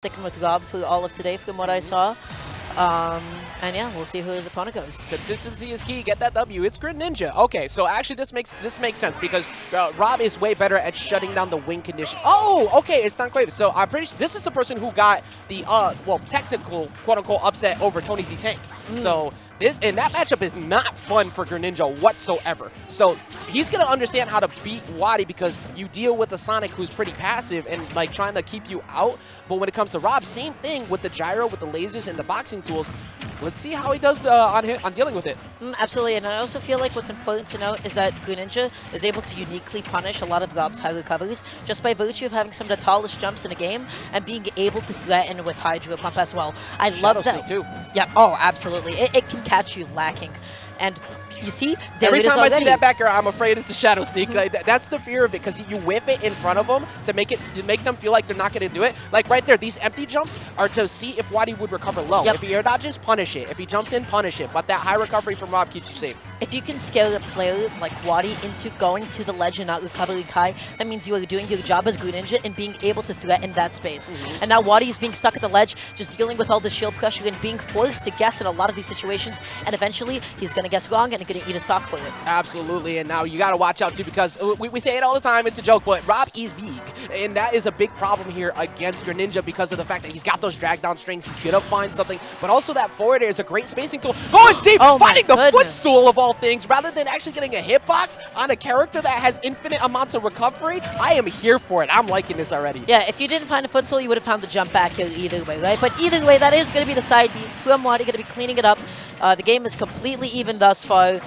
sticking with Rob for all of today from what I saw. And yeah, we'll see who his opponent goes. Consistency is key. Get that W. It's Greninja. Okay, so actually this makes sense because Rob is way better at shutting down the wing condition. Oh, okay, it's Donquavious. So I'm pretty sure this is the person who got the technical quote-unquote upset over Tony Z Tank. So that matchup is not fun for Greninja whatsoever. So he's gonna understand how to beat WaDi because you deal with a Sonic who's pretty passive and like trying to keep you out. But when it comes to Rob, same thing with the gyro, with the lasers, and the boxing tools. Let's see how he does on dealing with it. Absolutely, and I also feel like what's important to note is that Greninja is able to uniquely punish a lot of Rob's high recoveries just by virtue of having some of the tallest jumps in the game and being able to threaten with Hydro Pump as well. I love that. Too. Yeah, oh, absolutely. It can catch you lacking. And you see, every time I see that back air, I'm afraid it's a Shadow Sneak. Like, that's the fear of it, because you whip it in front of them to make them feel like they're not going to do it. Like right there, these empty jumps are to see if WaDi would recover low. If he air dodges, punish it. If he jumps in, punish it. But that high recovery from Rob keeps you safe. If you can scale a player like WaDi into going to the ledge and not recovering high, that means you are doing your job as Greninja and being able to threaten that space. And now WaDi is being stuck at the ledge, just dealing with all the shield pressure and being forced to guess in a lot of these situations. And eventually, he's going to guess wrong and going to eat a stock for it. Absolutely, and now you got to watch out too, because we say it all the time, it's a joke, but Rob is big, and that is a big problem here against Greninja because of the fact that he's got those drag down strings. He's going to find something, but also that forward air is a great spacing tool. Going deep, finding the footstool of all things, rather than actually getting a hitbox on a character that has infinite amounts of recovery. I am here for it. I'm liking this already. Yeah, if you didn't find a footstool, you would have found the jump back here either way, right? But either way, that is going to be the side B from WaDi, going to be cleaning it up. The game is completely even thus far.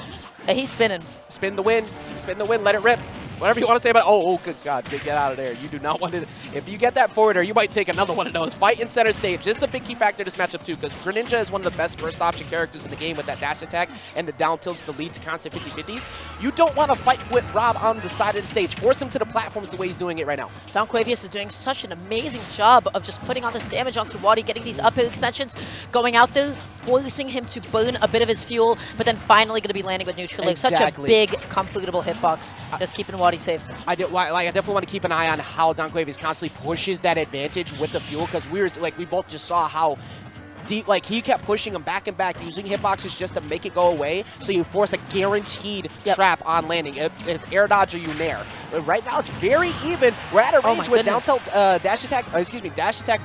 He's spinning. Spin the win. Spin the win. Let it rip. Whatever you want to say about it. Oh, good God. Get out of there. You do not want to. If you get that forward air, you might take another one of those. Fight in center stage. This is a big key factor in this matchup, too, because Greninja is one of the best first option characters in the game with that dash attack and the down tilts to lead to constant 50-50s. You don't want to fight with Rob on the side of the stage. Force him to the platforms the way he's doing it right now. Donquavious is doing such an amazing job of just putting on this damage onto WaDi, getting these uphill extensions, going out there, forcing him to burn a bit of his fuel, but then finally going to be landing with neutral. Exactly. Such a big, comfortable hitbox, just keeping WaDi safe. I definitely want to keep an eye on how Donquavious constantly pushes that advantage with the fuel, because we both just saw how deep, he kept pushing him back and back, using hitboxes just to make it go away, so you force a guaranteed trap on landing. It's air dodge or you nair. But right now, it's very even. We're at a range with down tilt, dash attack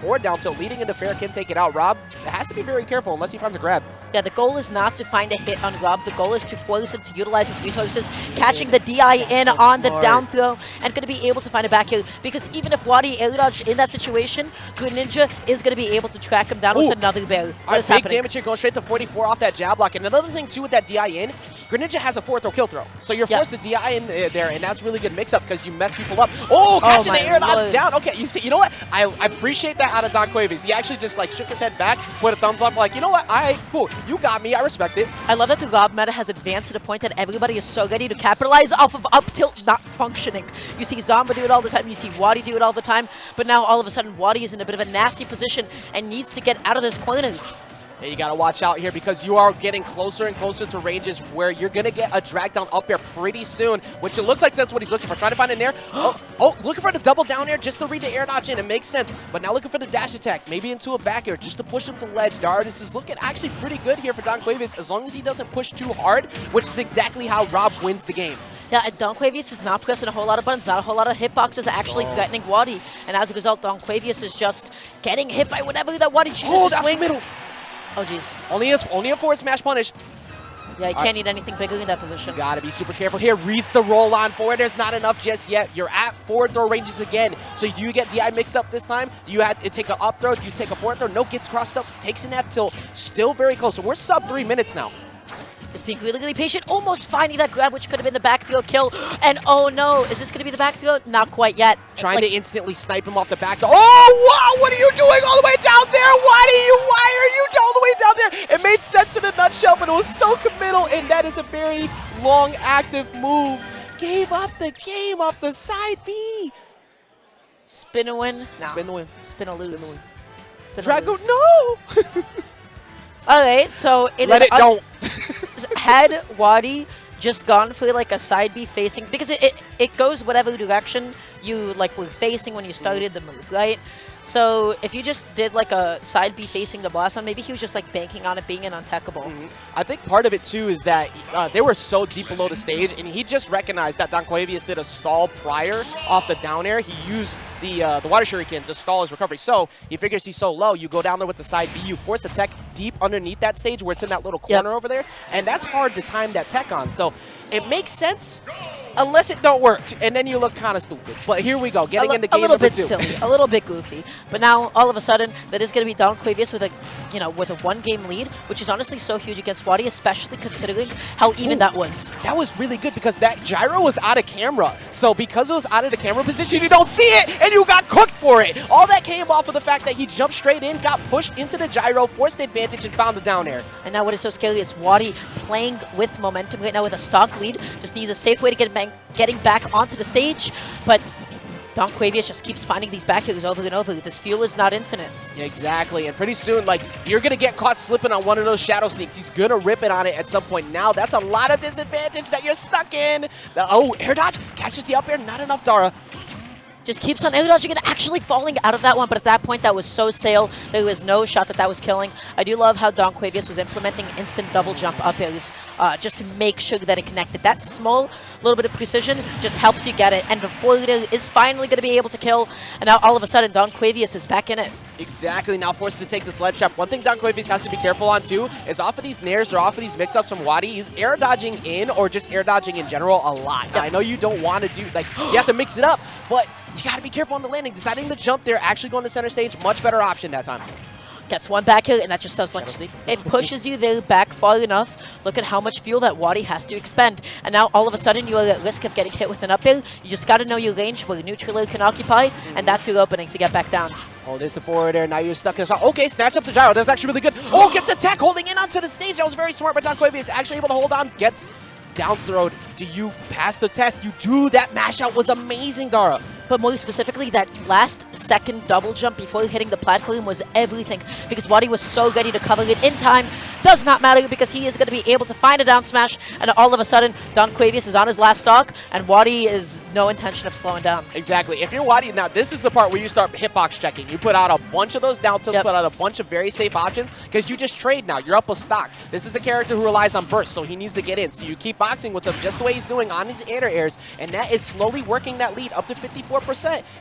or down tilt leading into fair can take it out. Rob has to be very careful unless he finds a grab. Yeah, the goal is not to find a hit on Rob. The goal is to force him to utilize his resources, catching the DI in on the down throw, and going to be able to find a back heel. Because even if WaDi air dodge in that situation, Greninja is going to be able to track him down with another bear. What is happening? Big damage here, going straight to 44 off that jab block. And another thing too with that DI in, Greninja has a forward throw kill throw. So you're forced to DI in there, and that's really good mix-up because you mess people up. Oh, catching the air dodge down. Okay, you know what? I appreciate that out of Donquavious. He actually just shook his head back, put a thumbs up, you know what? Cool. You got me. I respect it. I love that the Rob meta has advanced to the point that everybody is so ready to capitalize off of up tilt not functioning. You see Zomba do it all the time. You see WaDi do it all the time. But now all of a sudden, WaDi is in a bit of a nasty position and needs to get out of this corner. Yeah, you got to watch out here because you are getting closer and closer to ranges where you're going to get a drag down up air pretty soon, which it looks like that's what he's looking for. Trying to find an air. Looking for the double down air just to read the air dodge in. It makes sense. But now looking for the dash attack, maybe into a back air just to push him to ledge. Dardis is looking actually pretty good here for Donquavious as long as he doesn't push too hard, which is exactly how Rob wins the game. Yeah, Donquavious is not pressing a whole lot of buttons, not a whole lot of hitboxes actually threatening WaDi. And as a result, Donquavious is just getting hit by whatever that WaDi chooses to swing. The middle. Oh, jeez. Only a forward smash punish. Yeah, you can't need anything bigger in that position. You gotta be super careful here. Reads the roll on forward. There's not enough just yet. You're at forward throw ranges again. So do you get DI mixed up this time? You had to take an up throw. You take a forward throw. No, gets crossed up. Takes an F tilt. Still very close. So we're sub 3 minutes now. Just being really, really patient, almost finding that grab, which could have been the back throw kill. And oh no, is this going to be the back throw? Not quite yet. Trying to instantly snipe him off the back throw. Oh, wow, what are you doing all the way down there? Why are you all the way down there? It made sense in a nutshell, but it was so committal, and that is a very long, active move. Gave up the game off the side B. Spin a win? No. Spin the win. Spin a lose. Drago, no! Alright, so don't. Had WaDi just gone for a side B facing, because it goes whatever direction you like were facing when you started the move, right? So if you just did like a side B facing the blast on, maybe he was just like banking on it being an untechable. I think part of it too is that they were so deep below the stage, and he just recognized that Donquavious did a stall prior off the down air. He used the water shuriken to stall his recovery. So he figures he's so low, you go down there with the side B, you force a tech deep underneath that stage where it's in that little corner over there, and that's hard to time that tech on. So it makes sense. Unless it don't work, and then you look kind of stupid. But here we go, getting into game number 2. A little bit silly, a little bit goofy. But now, all of a sudden, that is going to be Donquavious with a, with a 1-game lead, which is honestly so huge against WaDi, especially considering how even that was. That was really good because that gyro was out of camera. So because it was out of the camera position, you don't see it, and you got cooked for it. All that came off of the fact that he jumped straight in, got pushed into the gyro, forced the advantage, and found the down air. And now what is so scary is WaDi playing with momentum right now with a stock lead. Just needs a safe way to getting back onto the stage, but Donquavious just keeps finding these back airs over and over. This fuel is not infinite. Yeah, exactly, and pretty soon, like, you're going to get caught slipping on one of those shadow sneaks. He's going to rip it on it at some point. Now, that's a lot of disadvantage that you're stuck in. Oh, air dodge, catches the up air, not enough, Dara. Just keeps on air dodging and actually falling out of that one, but at that point that was so stale, there was no shot that was killing. I do love how Donquavious was implementing instant double jump up airs just to make sure that it connected. That small little bit of precision just helps you get it, and before it is finally going to be able to kill, and now all of a sudden Donquavious is back in it. Exactly, now forced to take the sledge trap. One thing Donquavious has to be careful on too is off of these nairs or off of these mix-ups from WaDi, he's air dodging in or just air dodging in general a lot. Now, I know you don't want to do, like, you have to mix it up, but you got to be careful on the landing. Deciding to jump there, actually going to center stage, much better option that time. Gets one back here, and that just does like it pushes you there back far enough. Look at how much fuel that WaDi has to expend. And now all of a sudden you are at risk of getting hit with an up air. You just got to know your range where neutral air can occupy, and that's your opening to get back down. Oh, there's the forward air. Now you're stuck in the spot. Okay, snatch up the gyro. That's actually really good. Oh, gets the tech holding in onto the stage. That was very smart by Donquavious. Actually able to hold on. Gets down throwed. Do you pass the test? You do. That mash out was amazing, Dara. But more specifically, that last second double jump before hitting the platform was everything, because WaDi was so ready to cover it in time. Does not matter because he is going to be able to find a down smash, and all of a sudden, Donquavious is on his last stock, and WaDi is no intention of slowing down. Exactly. If you're WaDi, now this is the part where you start hitbox checking. You put out a bunch of those down tilts, put out a bunch of very safe options, because you just trade now. You're up a stock. This is a character who relies on burst, so he needs to get in. So you keep boxing with him just the way he's doing on his inner airs, and that is slowly working that lead up to 54%.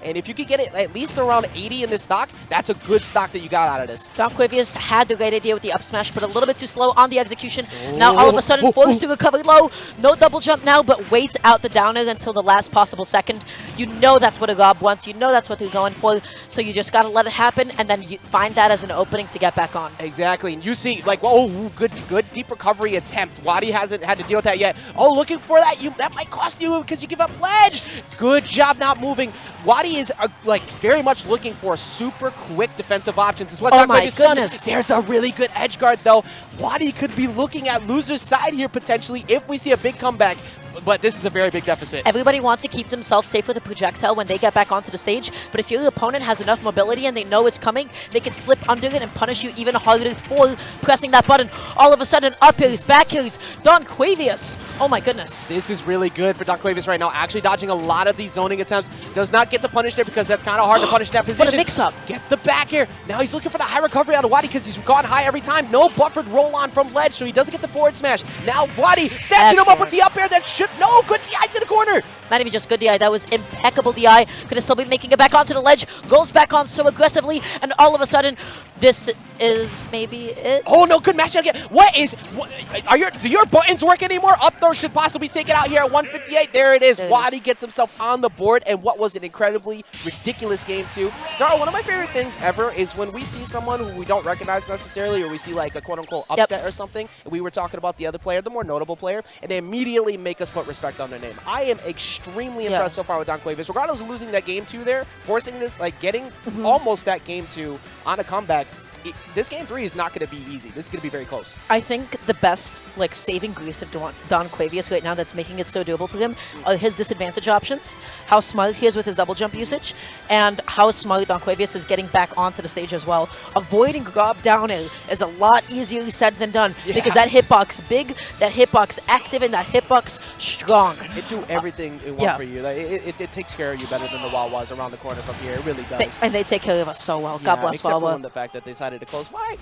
And if you could get it at least around 80 in this stock, that's a good stock that you got out of this. Donquavious had the right idea with the up smash, but a little bit too slow on the execution. Now all of a sudden forced to recover low. No double jump now, but waits out the down air until the last possible second. You know that's what a Rob wants. You know that's what they're going for. So you just got to let it happen, and then you find that as an opening to get back on. Exactly. And you see, like, oh, good deep recovery attempt. WaDi hasn't had to deal with that yet. Oh, looking for that. That might cost you because you give up ledge. Good job not moving. WaDi is like very much looking for super quick defensive options. Is what oh my goodness. There's a really good edge guard though. WaDi could be looking at loser's side here potentially if we see a big comeback. But this is a very big deficit. Everybody wants to keep themselves safe with a projectile when they get back onto the stage, but if your opponent has enough mobility and they know it's coming, they can slip under it and punish you even harder for pressing that button. All of a sudden, up airs, back airs, Donquavious. Oh my goodness. This is really good for Donquavious right now, actually dodging a lot of these zoning attempts. Does not get the punish there because that's kind of hard to punish that position. What a mix-up. Gets the back air. Now he's looking for the high recovery out of WaDi because he's gone high every time. No buffered roll-on from ledge, so he doesn't get the forward smash. Now WaDi snatching him up with the up air that should... No, good DI to the corner. Not even just good DI, that was impeccable DI. Could have still be making it back onto the ledge. Goes back on so aggressively, and all of a sudden, this is maybe it. Oh no, good match again. Do your buttons work anymore? Up throw should possibly take it out here at 158. There it is. WaDi gets himself on the board, and what was an incredibly ridiculous game too. Dara, one of my favorite things ever is when we see someone who we don't recognize necessarily, or we see like a quote-unquote upset or something, and we were talking about the other player, the more notable player, and they immediately make us put respect on their name. I am extremely impressed so far with Donquavious. Regardless of losing that game 2 there, forcing this, like getting almost that game 2 on a comeback, this game 3 is not going to be easy. This is going to be very close. I think the best like saving grace of Donquavious right now that's making it so doable for him are his disadvantage options, how smart he is with his double jump usage, and how smart Donquavious is getting back onto the stage as well. Avoiding grab down air is a lot easier said than done because that hitbox big, that hitbox active, and that hitbox strong. It do everything it wants for you. Like, it takes care of you better than the Wawas around the corner from here. It really does. And they take care of us so well. God bless except Wawa. for the fact that they decided to close. Why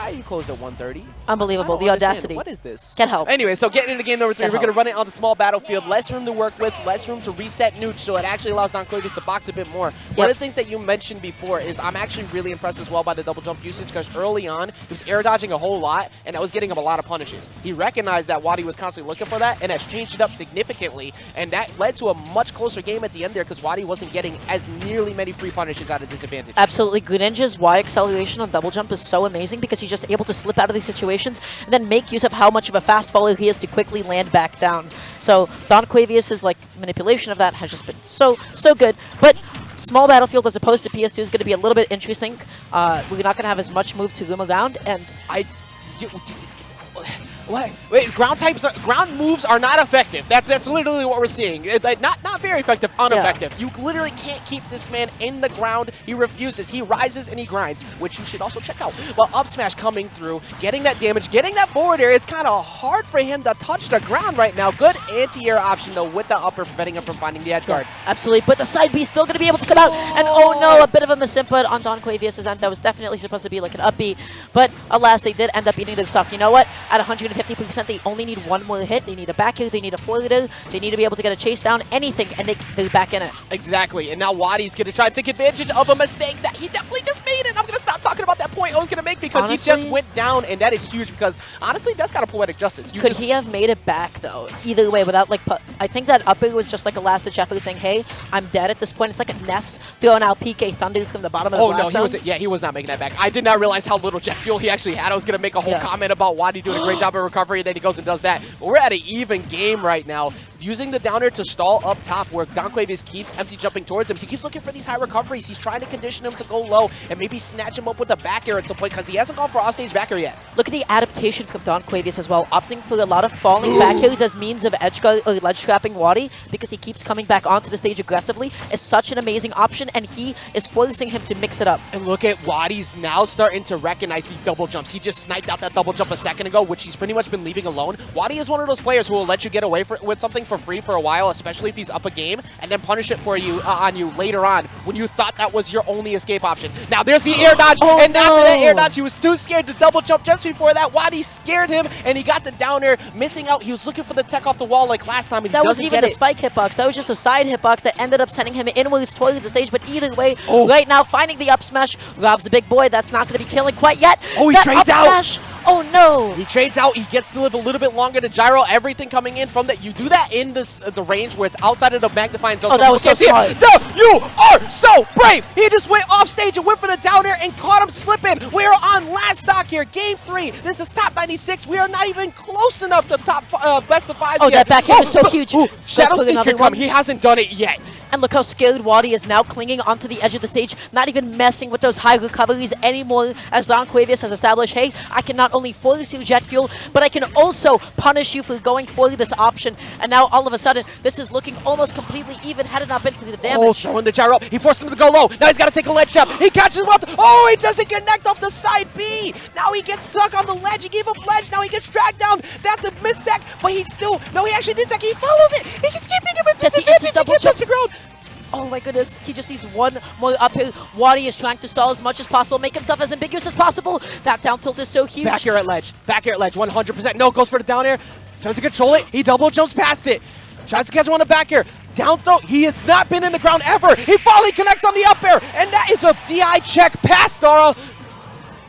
you closed at 1:30? Unbelievable. The audacity. What is this? Can't help. Anyway, so getting into game number 3, we're going to run it on the small battlefield. Less room to work with, less room to reset Nooch, so it actually allows Donquavious to box a bit more. One of the things that you mentioned before is I'm actually really impressed as well by the double jump usage because early on, he was air dodging a whole lot, and that was getting him a lot of punishes. He recognized that WaDi was constantly looking for that, and has changed it up significantly, and that led to a much closer game at the end there because WaDi wasn't getting as nearly many free punishes out of disadvantage. Absolutely. Greninja's Y acceleration on double jump is so amazing because he's just able to slip out of these situations and then make use of how much of a fast follower he is to quickly land back down. So Donquavious's like manipulation of that has just been so good. But small battlefield as opposed to PS2 is going to be a little bit interesting. We're not going to have as much move to room around, and Wait, ground moves are not effective. That's literally what we're seeing. Not very effective, ineffective. You literally can't keep this man in the ground. He refuses. He rises and he grinds, which you should also check out. While up smash coming through, getting that damage, getting that forward air, it's kind of hard for him to touch the ground right now. Good anti-air option, though, with the upper, preventing him from finding the edge guard. Absolutely, but the side B still going to be able to come out. And oh no, a bit of a misinput on Donquavious' end. That was definitely supposed to be like an up B. But alas, they did end up eating their stock. You know what? At 150%, they only need one more hit. They need a back air. They need a forward air. They need to be able to get a chase down, anything, and they're back in it. Exactly, and now WaDi's going to try to take advantage of a mistake that he definitely just made, and I'm going to stop talking about that point I was going to make because honestly, he just went down, and that is huge because, honestly, that's kind of poetic justice. Could he have made it back, though? Either way, without, like, I think that up air was just like a last-ditch effort saying, hey, I'm dead at this point. It's like a Ness throwing out PK Thunder from the bottom of the blast zone. He was not making that back. I did not realize how little jet fuel he actually had. I was going to make a whole comment about WaDi doing a great job of recovery, and then he goes and does that. But we're at an even game right now. Using the downer to stall up top where Donquavious keeps empty jumping towards him. He keeps looking for these high recoveries. He's trying to condition him to go low and maybe snatch him up with a back air at some point because he hasn't gone for offstage back air yet. Look at the adaptation from Donquavious as well, opting for a lot of falling back airs as means of edge guard or ledge trapping WaDi because he keeps coming back onto the stage aggressively. Is such an amazing option, and he is forcing him to mix it up. And look at WaDi's now starting to recognize these double jumps. He just sniped out that double jump a second ago, which he's pretty much been leaving alone. WaDi is one of those players who will let you get away with something for free for a while, especially if he's up a game, and then punish it for you on you later on when you thought that was your only escape option. Now there's the air dodge, and after that air dodge, he was too scared to double jump just before that. WaDi scared him, and he got the down air, missing out. He was looking for the tech off the wall like last time, and that wasn't even the spike hitbox. That was just a side hitbox that ended up sending him inwards towards the stage, but either way, right now, finding the up smash, robs the big boy. That's not going to be killing quite yet. Oh, he trades out! Oh no! He trades out. He gets to live a little bit longer to gyro. Everything coming in from that. You do that in this the range where it's outside of the magnifying zone. Oh, that was so smart. You are so brave. He just went off stage and went for the down air and caught him slipping. We are on last stock here. Game 3. This is top 96. We are not even close enough to top best of 5 yet. That back air is so huge. Shadow Sneak can come. He hasn't done it yet. And look how scared WaDi is now, clinging onto the edge of the stage, not even messing with those high recoveries anymore, as Donquavious has established, hey, I can not only force you jet fuel, but I can also punish you for going for this option. And now all of a sudden, this is looking almost completely even, had it not been for the damage. Oh, throwing the gyro. He forced him to go low. Now he's got to take a ledge jump. He catches him up. Oh, he doesn't connect off the side B. Now he gets stuck on the ledge. He gave up ledge. Now he gets dragged down. That's a mistech, but he's still, no, he actually did tech. He follows it. He's keeping him at disadvantage. He can't touch the ground. Oh my goodness, he just needs one more up here. WaDi is trying to stall as much as possible, make himself as ambiguous as possible. That down tilt is so huge. Back air at ledge, 100%. No, goes for the down air, tries to control it. He double jumps past it, tries to catch one on the back air. Down throw, he has not been in the ground ever. He finally connects on the up air, and that is a DI check past Dara.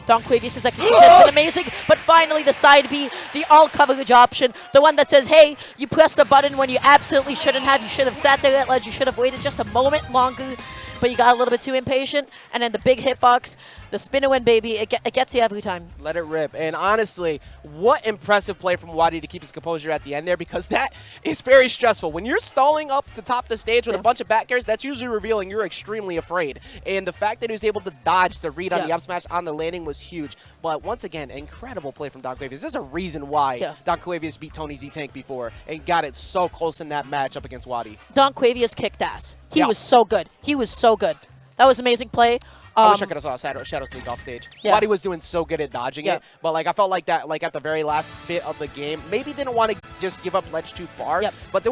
Donquavious' execution has been amazing, but finally the side B, the all coverage option, the one that says, hey, you pressed the button when you absolutely shouldn't have. You should have sat there at ledge. You should have waited just a moment longer, but you got a little bit too impatient. And then the big hitbox, The spin and win, baby. It gets you every time. Let it rip. And honestly, what impressive play from WaDi to keep his composure at the end there, because that is very stressful. When you're stalling up the top of the stage with a bunch of back airs, that's usually revealing you're extremely afraid. And the fact that he was able to dodge the read on the up smash on the landing was huge. But once again, incredible play from Donquavious. There's a reason why Donquavious beat Tony Z Tank before and got it so close in that match up against WaDi. Donquavious kicked ass. He was so good. He was so good. That was amazing play. I wish I could have saw Shadow Sneak off stage. WaDi was doing so good at dodging it, but like I felt like that, like at the very last bit of the game, maybe didn't want to just give up ledge too far, but there